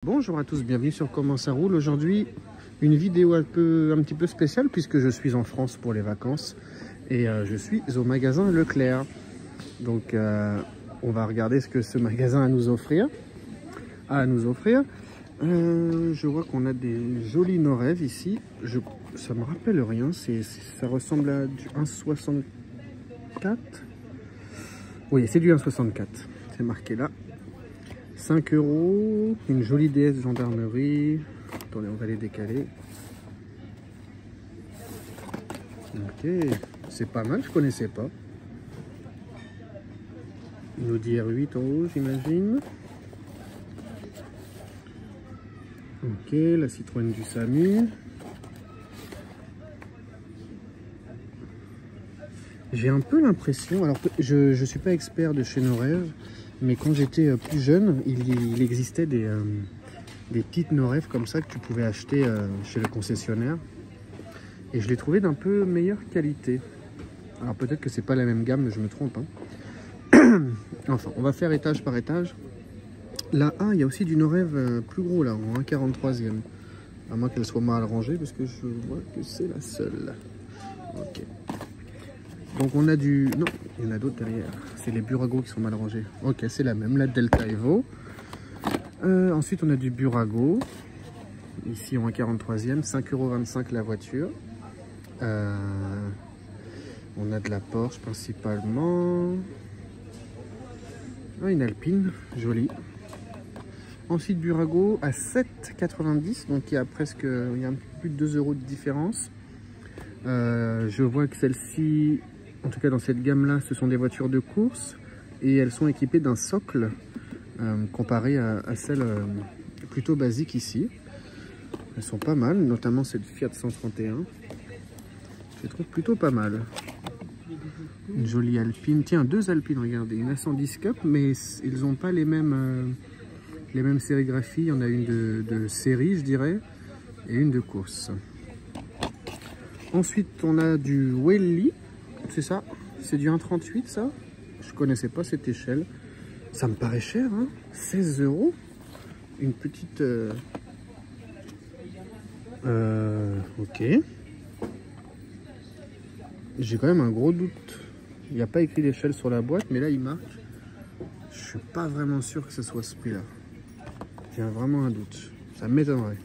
Bonjour à tous, bienvenue sur Comment ça roule. Aujourd'hui, une vidéo un petit peu spéciale puisque je suis en France pour les vacances et je suis au magasin Leclerc. Donc on va regarder ce que ce magasin a à nous offrir. Je vois qu'on a des jolis Norrøve ici. Ça me rappelle rien, ça ressemble à du 1,64. Oui, c'est du 1,64, c'est marqué là. 5 €, une jolie DS gendarmerie. Attendez, on va les décaler. Ok, c'est pas mal, je connaissais pas. Une Audi R8 en haut, j'imagine. Ok, la Citroën du SAMU. J'ai un peu l'impression, alors je suis pas expert de chez Norrøve, mais quand j'étais plus jeune, il existait des petites Norrøve comme ça que tu pouvais acheter chez le concessionnaire. Et je les trouvais d'un peu meilleure qualité. Alors peut-être que c'est pas la même gamme, mais je me trompe. Hein. Enfin, on va faire étage par étage. Là, il y a aussi du Norrøve plus gros là, en 1,43e. À moins qu'elle soit mal rangée, parce que je vois que c'est la seule. Ok. Donc on a du... Non, il y en a d'autres derrière. C'est les Burago qui sont mal rangés. Ok, c'est la même, la Delta Evo. Ensuite, on a du Burago. Ici, en 1,43e, 5,25 € la voiture. On a de la Porsche principalement. Une Alpine, jolie. Ensuite, Burago à 7,90 €. Donc il y a un peu plus de 2 € de différence. Je vois que celle-ci, en tout cas dans cette gamme-là, ce sont des voitures de course et elles sont équipées d'un socle comparé à celles plutôt basiques ici. Elles sont pas mal, notamment cette Fiat 131. Je les trouve plutôt pas mal. Une jolie Alpine. Tiens, deux Alpines, regardez. Une A110 Cup, mais ils n'ont pas les mêmes sérigraphies. Il y en a une de série, je dirais, et une de course. Ensuite, on a du Welly, c'est ça? C'est du 1,38 ça? Je connaissais pas cette échelle. Ça me paraît cher, hein? 16 €. Une petite... Ok. J'ai quand même un gros doute. Il n'y a pas écrit l'échelle sur la boîte, mais là il marque. Je suis pas vraiment sûr que ce soit ce prix-là. J'ai vraiment un doute. Ça m'étonnerait.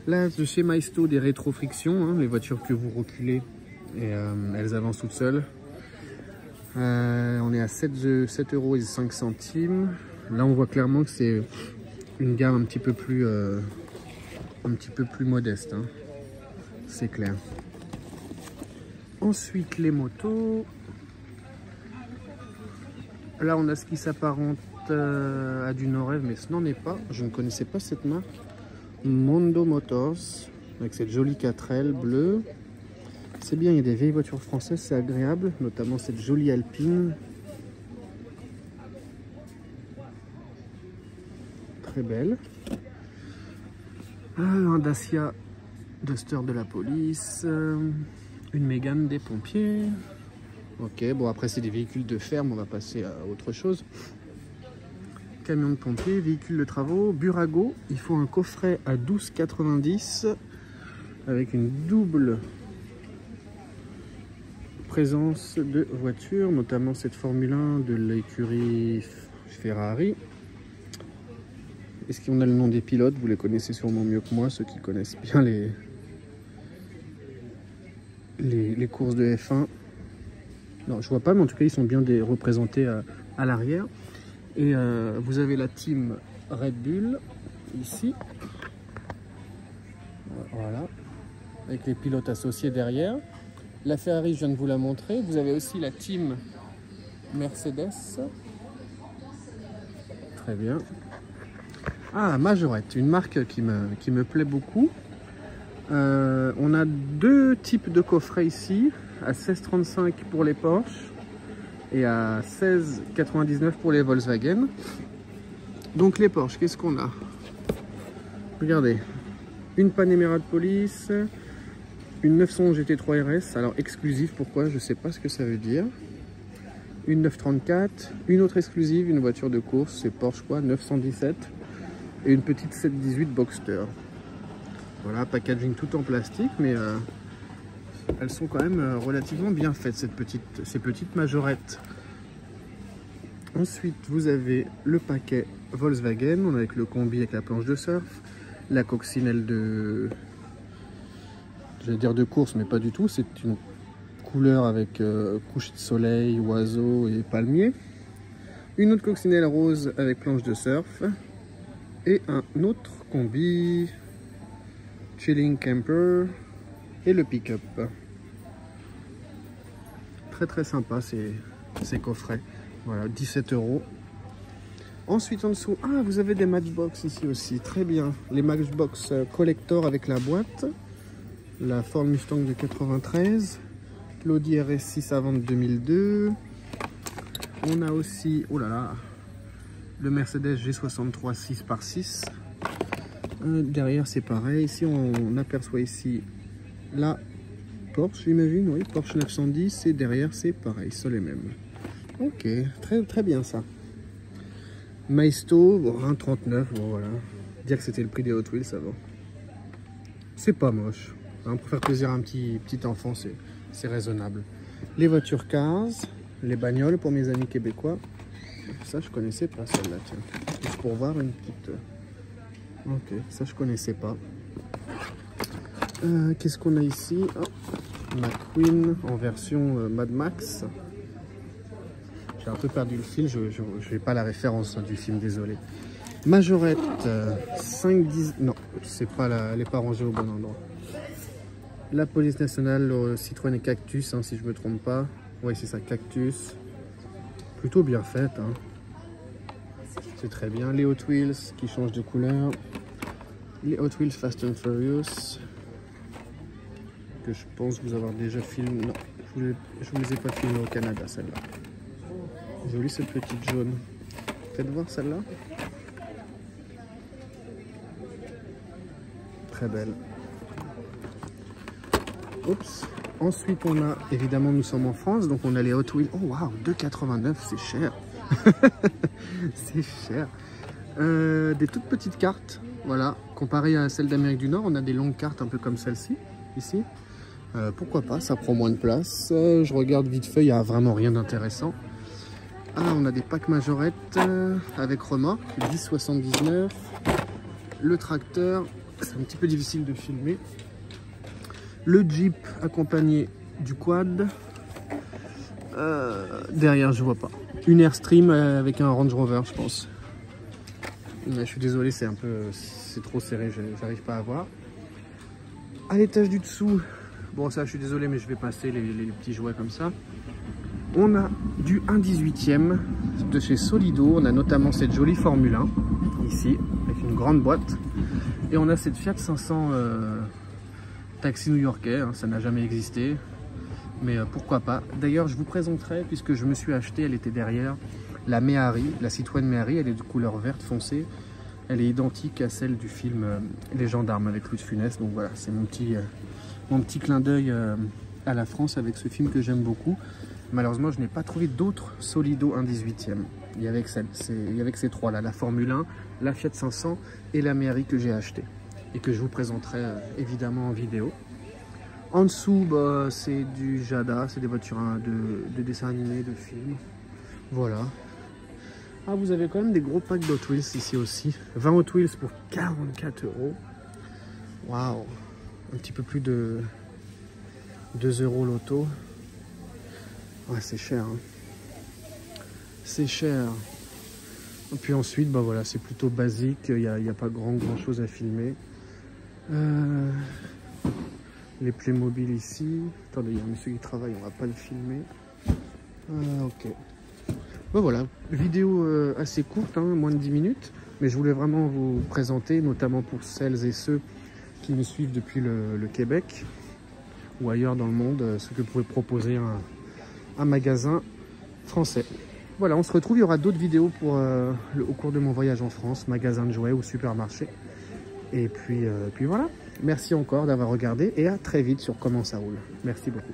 Là, de chez Maisto, des rétro-frictions, hein, les voitures que vous reculez et elles avancent toutes seules. On est à 7,05 €. Là, on voit clairement que c'est une gamme un petit peu plus modeste. Hein. C'est clair. Ensuite, les motos. Là, on a ce qui s'apparente à du Norrøve, mais ce n'en est pas. Je ne connaissais pas cette marque. Mondo Motors, avec cette jolie 4L bleue. C'est bien, il y a des vieilles voitures françaises, c'est agréable, notamment cette jolie Alpine. Très belle. Un Dacia Duster de la police. Une Mégane des pompiers. Ok, bon après c'est des véhicules de ferme, on va passer à autre chose. Camion de pompier, véhicule de travaux, Burago. Il faut un coffret à 12,90 € avec une double présence de voitures, notamment cette Formule 1 de l'écurie Ferrari. Est-ce qu'on a le nom des pilotes? Vous les connaissez sûrement mieux que moi, ceux qui connaissent bien les courses de F1. Non, je vois pas, mais en tout cas ils sont bien représentés à l'arrière. Et vous avez la team Red Bull ici, voilà, avec les pilotes associés derrière. La Ferrari, je viens de vous la montrer. Vous avez aussi la team Mercedes. Très bien. Ah, Majorette, une marque qui me plaît beaucoup. On a deux types de coffrets ici, à 16,35 € pour les Porsche et à 16,99 € pour les Volkswagen. Donc les Porsche, qu'est-ce qu'on a? Regardez, une Panamera de police, une 911 GT3 RS, alors exclusive, pourquoi? Je sais pas ce que ça veut dire. Une 934, une autre exclusive, une voiture de course, c'est Porsche quoi, 917. et une petite 718 Boxster. Voilà, packaging tout en plastique, mais elles sont quand même relativement bien faites, ces petites majorettes. Ensuite, vous avez le paquet Volkswagen, on a avec le combi avec la planche de surf, la coccinelle de, j'allais dire de course, mais pas du tout, c'est une couleur avec couche de soleil, oiseau et palmier. Une autre coccinelle rose avec planche de surf et un autre combi chilling camper et le pick-up. Très sympa ces coffrets. Voilà, 17 €. Ensuite en dessous, ah, vous avez des Matchbox ici aussi, très bien. Les Matchbox collector avec la boîte. La Ford Mustang de 93. L'Audi RS6 avant de 2002. On a aussi, oh là là, le Mercedes G63 6x6. Derrière c'est pareil. Ici on aperçoit ici la Porsche, j'imagine, oui, Porsche 910. Et derrière c'est pareil, sont les mêmes. Ok, très bien ça. Maisto, bon, 1,39, bon voilà. Dire que c'était le prix des Hot Wheels avant. C'est pas moche. Hein, pour faire plaisir à un petit enfant, c'est raisonnable. Les voitures Cars, les bagnoles pour mes amis québécois. Ça, je connaissais pas celle-là, tiens. Juste pour voir une petite... Ok, ça, je connaissais pas. Qu'est-ce qu'on a ici? Oh, McQueen en version Mad Max. J'ai un peu perdu le fil, je n'ai pas la référence du film, désolé. Majorette 5-10... Non, c'est pas elle n'est pas rangée au bon endroit. La police nationale, le Citroën et Cactus, hein, si je me trompe pas. Oui, c'est ça, Cactus. Plutôt bien faite. Hein. C'est très bien. Les Hot Wheels qui changent de couleur. Les Hot Wheels Fast and Furious. Que je pense vous avoir déjà filmé. Non, je vous les ai pas filmés au Canada, celle-là. Jolie cette petite jaune. Faites voir celle-là. Très belle. Oups. Ensuite, on a, évidemment, nous sommes en France, donc on a les Hot Wheels. Oh waouh, 2,89 €, c'est cher. C'est cher. Des toutes petites cartes, voilà. Comparé à celles d'Amérique du Nord, on a des longues cartes un peu comme celle-ci, ici. Pourquoi pas, ça prend moins de place. Je regarde vite fait, il n'y a vraiment rien d'intéressant. Ah, on a des packs majorettes avec remorque, 10,79 €. Le tracteur, c'est un petit peu difficile de filmer. Le Jeep accompagné du quad. Derrière, je vois pas. Une Airstream avec un Range Rover, je pense. Mais je suis désolé, c'est trop serré, j'arrive pas à voir. À l'étage du dessous, bon ça je suis désolé, mais je vais passer les petits jouets comme ça. On a du 1/18e de chez Solido. On a notamment cette jolie Formule 1 ici, avec une grande boîte. Et on a cette Fiat 500 taxi new-yorkais, hein, ça n'a jamais existé. Mais pourquoi pas. D'ailleurs, je vous présenterai, puisque je me suis acheté, elle était derrière, la Méhari, la Citroën Méhari. Elle est de couleur verte foncée. Elle est identique à celle du film Les Gendarmes avec Louis de Funès. Donc voilà, c'est mon petit clin d'œil à la France avec ce film que j'aime beaucoup. Malheureusement, je n'ai pas trouvé d'autres Solido 1/18e. Il y avait que ces trois-là, la Formule 1, la Fiat 500 et la Méhari que j'ai acheté. Et que je vous présenterai évidemment en vidéo. En dessous, bah, c'est du Jada, c'est des voitures de dessins animés, de films. Voilà. Ah, vous avez quand même des gros packs d'Hot Wheels ici aussi. 20 Hot Wheels pour 44 €. Waouh. Un petit peu plus de 2 € l'auto. Ouais, c'est cher. Hein. C'est cher. Et puis ensuite, bah voilà, c'est plutôt basique. Il n'y a pas grand chose à filmer. Les Playmobil ici. Attendez, il y a un monsieur qui travaille, on va pas le filmer. Ok. Bon voilà, vidéo assez courte, hein, moins de 10 minutes. Mais je voulais vraiment vous présenter, notamment pour celles et ceux qui me suivent depuis le Québec ou ailleurs dans le monde, ce que pouvait proposer un magasin français. Voilà, on se retrouve, il y aura d'autres vidéos au cours de mon voyage en France, magasin de jouets ou supermarché. Et puis voilà, merci encore d'avoir regardé et à très vite sur Comment ça roule. Merci beaucoup.